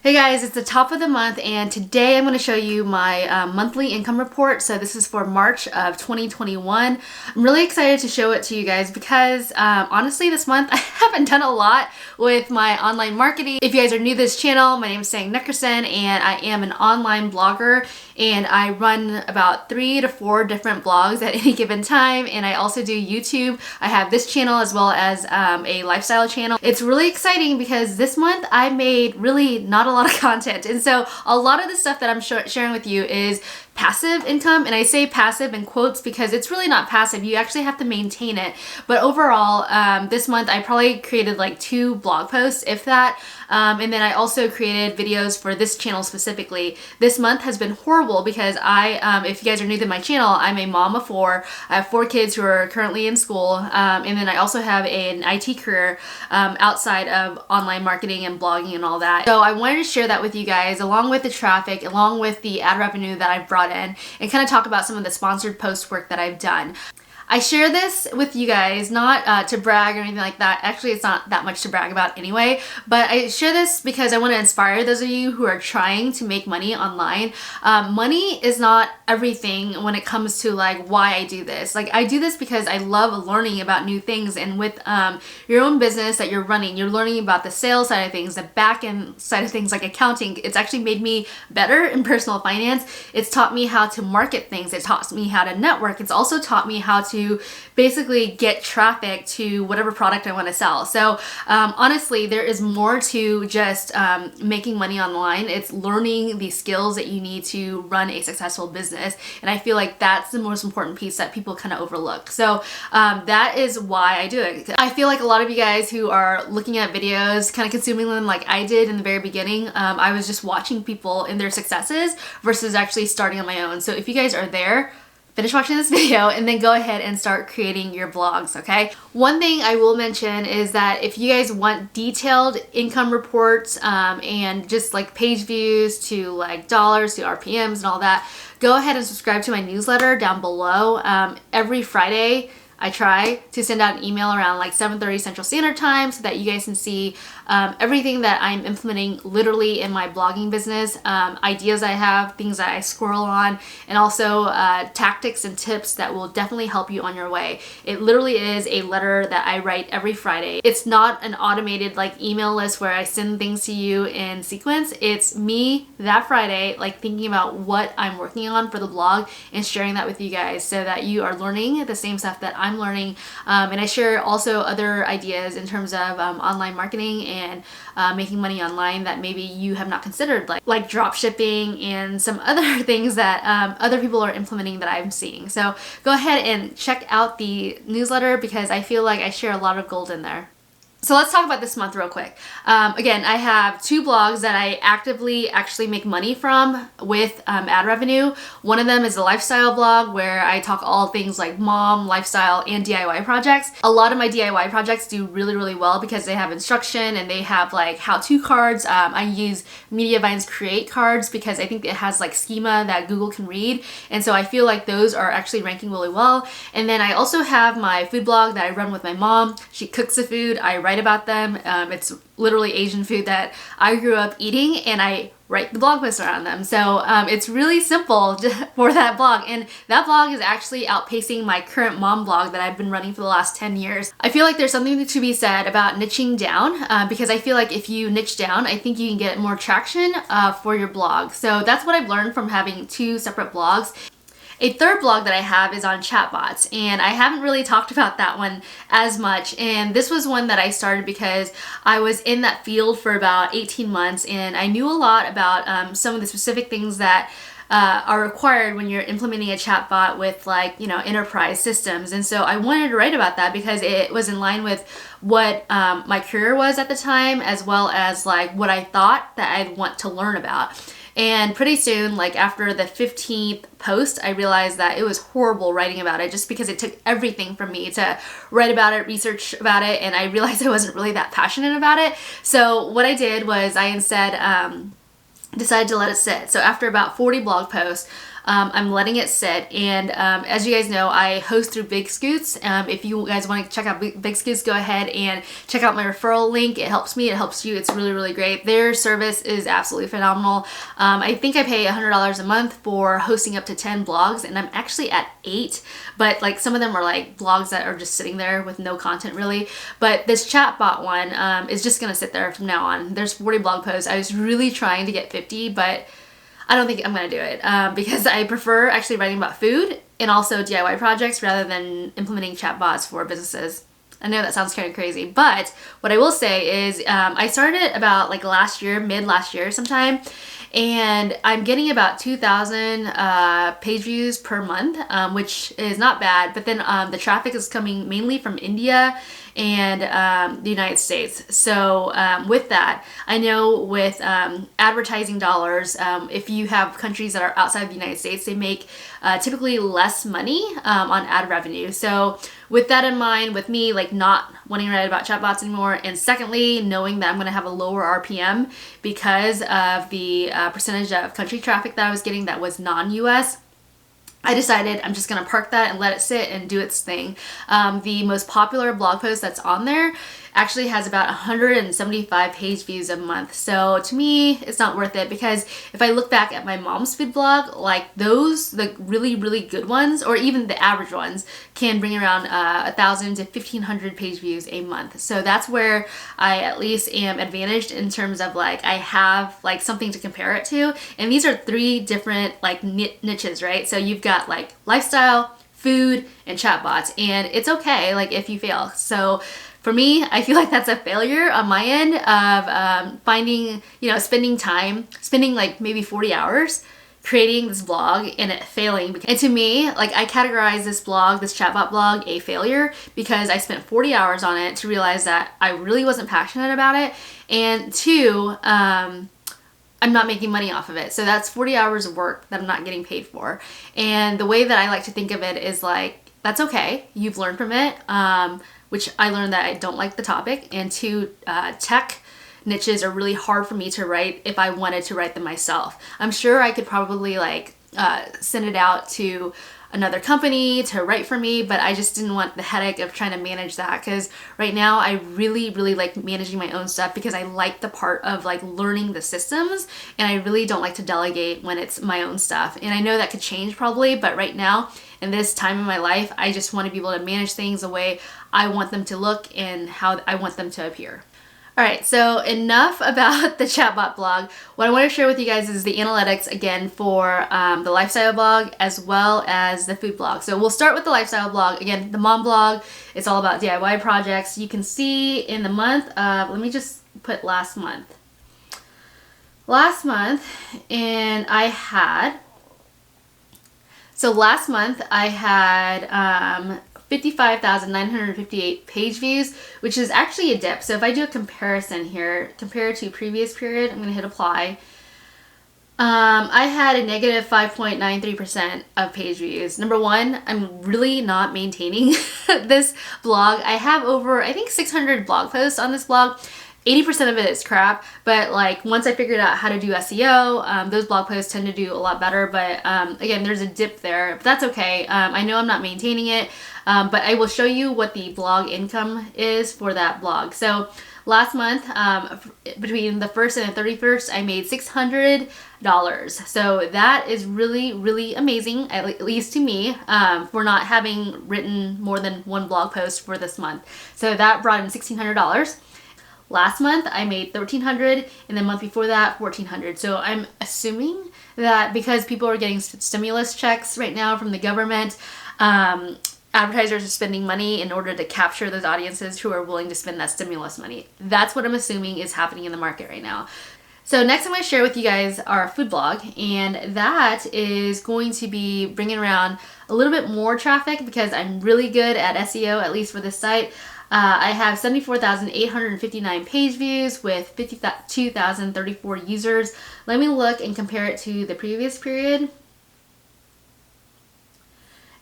Hey guys, it's the top of the month and today I'm going to show you my monthly income report. So this is for March of 2021. I'm really excited to show it to you guys because honestly this month I haven't done a lot with my online marketing. If you guys are new to this channel, my name is Sang Nickerson and I am an online blogger and I run about 3 to 4 different blogs at any given time, and I also do YouTube. I have this channel as well as a lifestyle channel. It's really exciting because this month I made really not a lot of content, and so a lot of the stuff that I'm sharing with you is passive income, and I say passive in quotes because it's really not passive. You actually have to maintain it. But overall, this month I probably created like 2 blog posts, if that, and then I also created videos for this channel specifically. This month has been horrible because if you guys are new to my channel, I'm a mom of 4. I have 4 kids who are currently in school, and then I also have an IT career outside of online marketing and blogging and all that. So I wanted to share that with you guys, along with the traffic, along with the ad revenue that I've brought in, and kind of talk about some of the sponsored post work that I've done. I share this with you guys not to brag or anything like that. Actually, it's not that much to brag about anyway, but I share this because I want to inspire those of you who are trying to make money online. Money is not everything when it comes to like why I do this. Like, I do this because I love learning about new things, and with your own business that you're running, you're learning about the sales side of things, the back end side of things like accounting. It's actually made me better in personal finance. It's taught me how to market things. It taught me how to network. It's also taught me how to basically get traffic to whatever product I want to sell. So honestly, there is more to just making money online. It's learning the skills that you need to run a successful business, and I feel like that's the most important piece that people kind of overlook. So that is why I do it. I feel like a lot of you guys who are looking at videos, kind of consuming them like I did in the very beginning, I was just watching people in their successes versus actually starting on my own. So if you guys are there, finish watching this video and then go ahead and start creating your blogs, okay? One thing I will mention is that if you guys want detailed income reports and just like page views to like dollars to RPMs and all that, go ahead and subscribe to my newsletter down below. Every Friday, I try to send out an email around like 7:30 Central Standard Time so that you guys can see everything that I'm implementing literally in my blogging business, ideas I have, things that I squirrel on, and also tactics and tips that will definitely help you on your way. It literally is a letter that I write every Friday. It's not an automated like email list where I send things to you in sequence. It's me that Friday like thinking about what I'm working on for the blog and sharing that with you guys so that you are learning the same stuff that I'm learning, and I share also other ideas in terms of online marketing and making money online that maybe you have not considered, like drop shipping and some other things that other people are implementing that I'm seeing. So go ahead and check out the newsletter because I feel like I share a lot of gold in there. So let's talk about this month real quick. Again, I have 2 blogs that I actively actually make money from with ad revenue. One of them is a lifestyle blog where I talk all things like mom, lifestyle, and DIY projects. A lot of my DIY projects do really, really well because they have instruction and they have like how-to cards. I use Mediavine's Create cards because I think it has like schema that Google can read. And so I feel like those are actually ranking really well. And then I also have my food blog that I run with my mom. She cooks the food. I write about them. It's literally Asian food that I grew up eating, and I write the blog posts around them. So it's really simple for that blog, and that blog is actually outpacing my current mom blog that I've been running for the last 10 years. I feel like there's something to be said about niching down because I feel like if you niche down, I think you can get more traction for your blog. So that's what I've learned from having 2 separate blogs. A third blog that I have is on chatbots, and I haven't really talked about that one as much, and this was one that I started because I was in that field for about 18 months and I knew a lot about some of the specific things that are required when you're implementing a chatbot with like, you know, enterprise systems. And so I wanted to write about that because it was in line with what my career was at the time, as well as like what I thought that I'd want to learn about. And pretty soon, like after the 15th post, I realized that it was horrible writing about it just because it took everything from me to write about it, research about it, and I realized I wasn't really that passionate about it. So what I did was I instead decided to let it sit. So after about 40 blog posts, I'm letting it sit. And as you guys know, I host through Big Scoots. If you guys want to check out Big Scoots, go ahead and check out my referral link. It helps me, it helps you. It's really, really great. Their service is absolutely phenomenal. I think I pay $100 a month for hosting up to 10 blogs, and I'm actually at 8, but like some of them are like blogs that are just sitting there with no content really. But this chatbot one is just gonna sit there from now on. There's 40 blog posts. I was really trying to get 50, but I don't think I'm gonna do it because I prefer actually writing about food and also DIY projects rather than implementing chatbots for businesses. I know that sounds kind of crazy, but what I will say is I started about like last year, mid last year sometime, and I'm getting about 2,000 page views per month, which is not bad. But then the traffic is coming mainly from India and the United States. So with that, I know with advertising dollars, if you have countries that are outside the United States, they make typically less money on ad revenue. So with that in mind, with me like not wanting to write about chatbots anymore, and secondly, knowing that I'm going to have a lower RPM because of the percentage of country traffic that I was getting that was non-US, I decided I'm just going to park that and let it sit and do its thing. The most popular blog post that's on there actually has about 175 page views a month. So to me, it's not worth it, because if I look back at my mom's food blog, like those, the really, really good ones, or even the average ones, can bring around 1,000 to 1,500 page views a month. So that's where I at least am advantaged in terms of like, I have like something to compare it to. And these are 3 different like niches, right? So you've got like lifestyle, food, and chatbots, and it's okay like if you fail. So for me, I feel like that's a failure on my end of finding, spending like maybe 40 hours creating this blog and it failing. And to me, like I categorize this blog, this chatbot blog, a failure because I spent 40 hours on it to realize that I really wasn't passionate about it. And 2, I'm not making money off of it. So that's 40 hours of work that I'm not getting paid for. And the way that I like to think of it is like, that's okay. You've learned from it. Which I learned that I don't like the topic, and 2, tech niches are really hard for me to write if I wanted to write them myself. I'm sure I could probably like send it out to another company to write for me, but I just didn't want the headache of trying to manage that, because right now I really, really like managing my own stuff because I like the part of like learning the systems, and I really don't like to delegate when it's my own stuff. And I know that could change probably, but right now in this time in my life, I just want to be able to manage things the way I want them to look and how I want them to appear. All right, so enough about the chatbot blog. What I want to share with you guys is the analytics again for the lifestyle blog as well as the food blog. So we'll start with the lifestyle blog. Again, the mom blog, it's all about DIY projects. You can see in the month of, let me just put last month. Last month, and I had, so last month I had 55,958 page views, which is actually a dip. So if I do a comparison here, compared to previous period, I'm going to hit apply. I had a negative 5.93% of page views. Number one, I'm really not maintaining this blog. I have over, I think 600 blog posts on this blog. 80% of it is crap, but like once I figured out how to do SEO, those blog posts tend to do a lot better. But again, there's a dip there, but that's okay. I know I'm not maintaining it, but I will show you what the blog income is for that blog. So last month, between the 1st and the 31st, I made $600. So that is really, really amazing, at least to me, for not having written more than one blog post for this month. So that brought in $1,600. Last month I made $1,300, and the month before that $1,400. So I'm assuming that because people are getting stimulus checks right now from the government, advertisers are spending money in order to capture those audiences who are willing to spend that stimulus money. That's what I'm assuming is happening in the market right now. So next I'm going to share with you guys our food blog, and that is going to be bringing around a little bit more traffic because I'm really good at SEO, at least for this site. I have 74,859 page views with 52,034 users. Let me look and compare it to the previous period.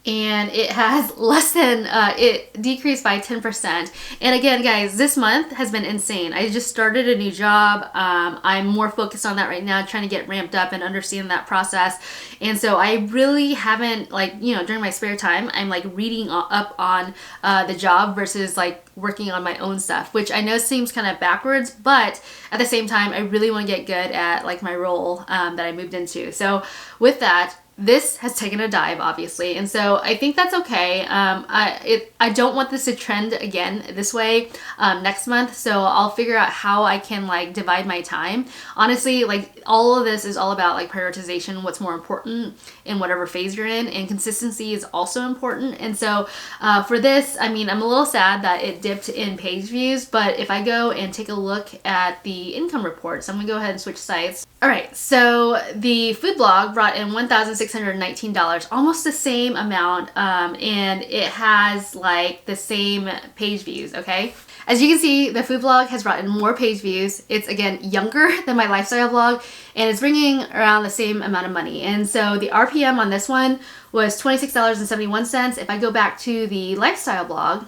and it has less than, it decreased by 10%. And again, guys, this month has been insane. I just started a new job. I'm more focused on that right now, trying to get ramped up and understand that process. And so I really haven't, like, you know, during my spare time, I'm like reading up on the job versus like working on my own stuff, which I know seems kind of backwards, but at the same time, I really want to get good at like my role that I moved into. So with that, this has taken a dive, obviously, and so I think that's okay. I don't want this to trend again this way next month, so I'll figure out how I can like divide my time. Honestly, like all of this is all about like prioritization, what's more important in whatever phase you're in, and consistency is also important. And so for this, I mean, I'm a little sad that it dipped in page views, but if I go and take a look at the income report, so I'm gonna go ahead and switch sites. All right, so the food blog brought in $1,619, almost the same amount, and it has like the same page views, okay? As you can see, the food blog has brought in more page views. It's, again, younger than my lifestyle blog, and it's bringing around the same amount of money. And so the RPM on this one was $26.71. If I go back to the lifestyle blog,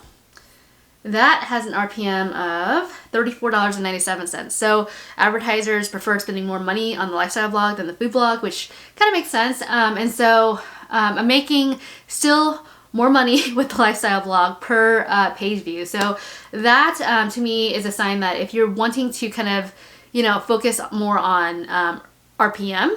that has an RPM of $34.97. So advertisers prefer spending more money on the lifestyle blog than the food blog, which kind of makes sense. And so I'm making still more money with the lifestyle blog per page view. So that to me is a sign that if you're wanting to kind of, you know, focus more on RPM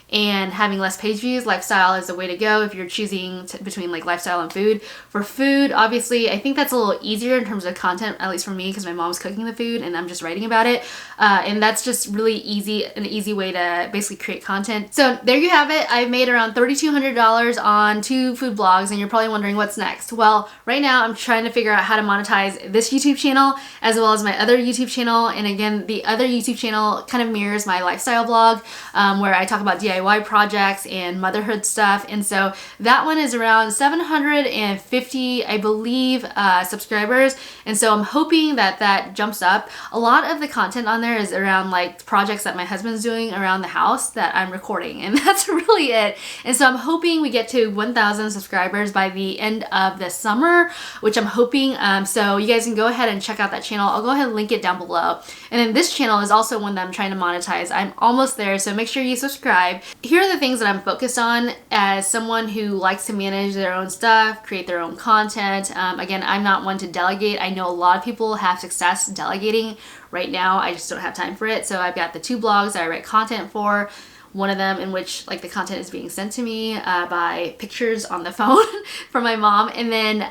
and having less page views, lifestyle is the way to go if you're choosing between like lifestyle and food. For food, obviously, I think that's a little easier in terms of content, at least for me, because my mom's cooking the food and I'm just writing about it. And that's just really easy, an easy way to basically create content. So there you have it. I've made around $3,200 on 2 food blogs, and you're probably wondering what's next. Well, right now I'm trying to figure out how to monetize this YouTube channel as well as my other YouTube channel. And again, the other YouTube channel kind of mirrors my lifestyle blog, where I talk about DIY projects and motherhood stuff. And so that one is around 750, I believe, subscribers. And so I'm hoping that that jumps up. A lot of the content on there is around like projects that my husband's doing around the house that I'm recording, and that's really it. And so I'm hoping we get to 1,000 subscribers by the end of the summer, which I'm hoping. So you guys can go ahead and check out that channel. I'll go ahead and link it down below. And then this channel is also one that I'm trying to monetize. I'm almost there, so make sure you subscribe. Here are the things that I'm focused on as someone who likes to manage their own stuff, create their own content. Again, I'm not one to delegate. I know a lot of people have success delegating. Right now, I just don't have time for it. So I've got the 2 blogs that I write content for. One of them in which like the content is being sent to me by pictures on the phone from my mom. And then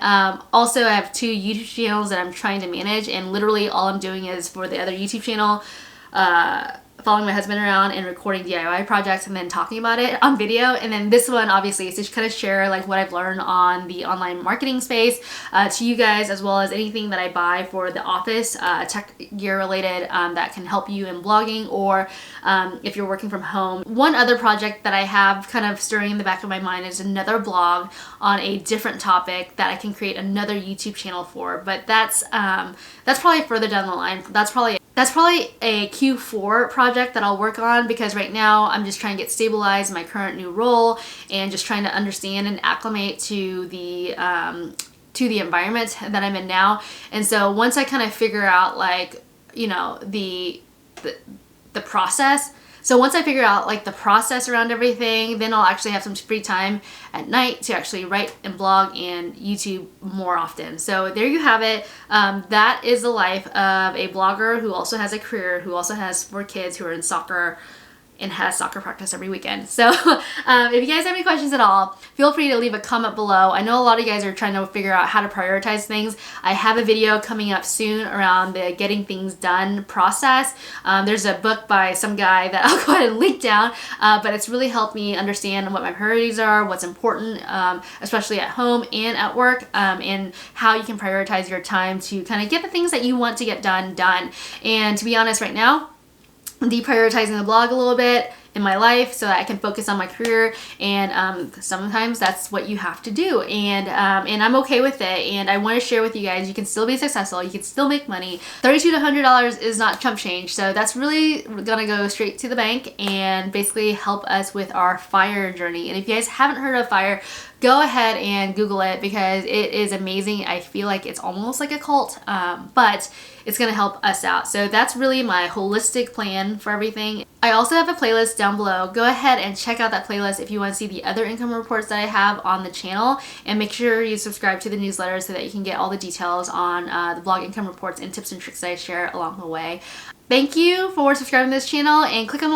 also I have 2 YouTube channels that I'm trying to manage, and literally all I'm doing is for the other YouTube channel, following my husband around and recording DIY projects and then talking about it on video. And then this one obviously is to kind of share like what I've learned on the online marketing space to you guys, as well as anything that I buy for the office, tech gear related, that can help you in blogging, or if you're working from home. One other project that I have kind of stirring in the back of my mind is another blog on a different topic that I can create another YouTube channel for, but that's probably further down the line. That's probably a Q4 project that I'll work on, because right now I'm just trying to get stabilized in my current new role and just trying to understand and acclimate to the environment that I'm in now. And so once I kind of figure out like, you know, the process, so once I figure out like the process around everything, then I'll actually have some free time at night to actually write and blog and YouTube more often. So there you have it. That is the life of a blogger who also has a career, who also has 4 kids who are in soccer and has soccer practice every weekend. So if you guys have any questions at all, feel free to leave a comment below. I know a lot of you guys are trying to figure out how to prioritize things. I have a video coming up soon around the getting things done process. There's a book by some guy that I'll go ahead and link down, but it's really helped me understand what my priorities are, what's important, especially at home and at work, and how you can prioritize your time to kind of get the things that you want to get done. And to be honest, right now, deprioritizing the blog a little bit in my life so that I can focus on my career, and sometimes that's what you have to do, and I'm okay with it, and I want to share with you guys you can still be successful, you can still make money. $32 to $100 is not chump change, so that's really gonna go straight to the bank and basically help us with our FIRE journey. And if you guys haven't heard of FIRE, go ahead and Google it because it is amazing. I feel like it's almost like a cult, but it's gonna help us out. So that's really my holistic plan for everything. I also have a playlist down below. Go ahead and check out that playlist if you want to see the other income reports that I have on the channel, and make sure you subscribe to the newsletter so that you can get all the details on the blog income reports and tips and tricks that I share along the way. Thank you for subscribing to this channel, and click on the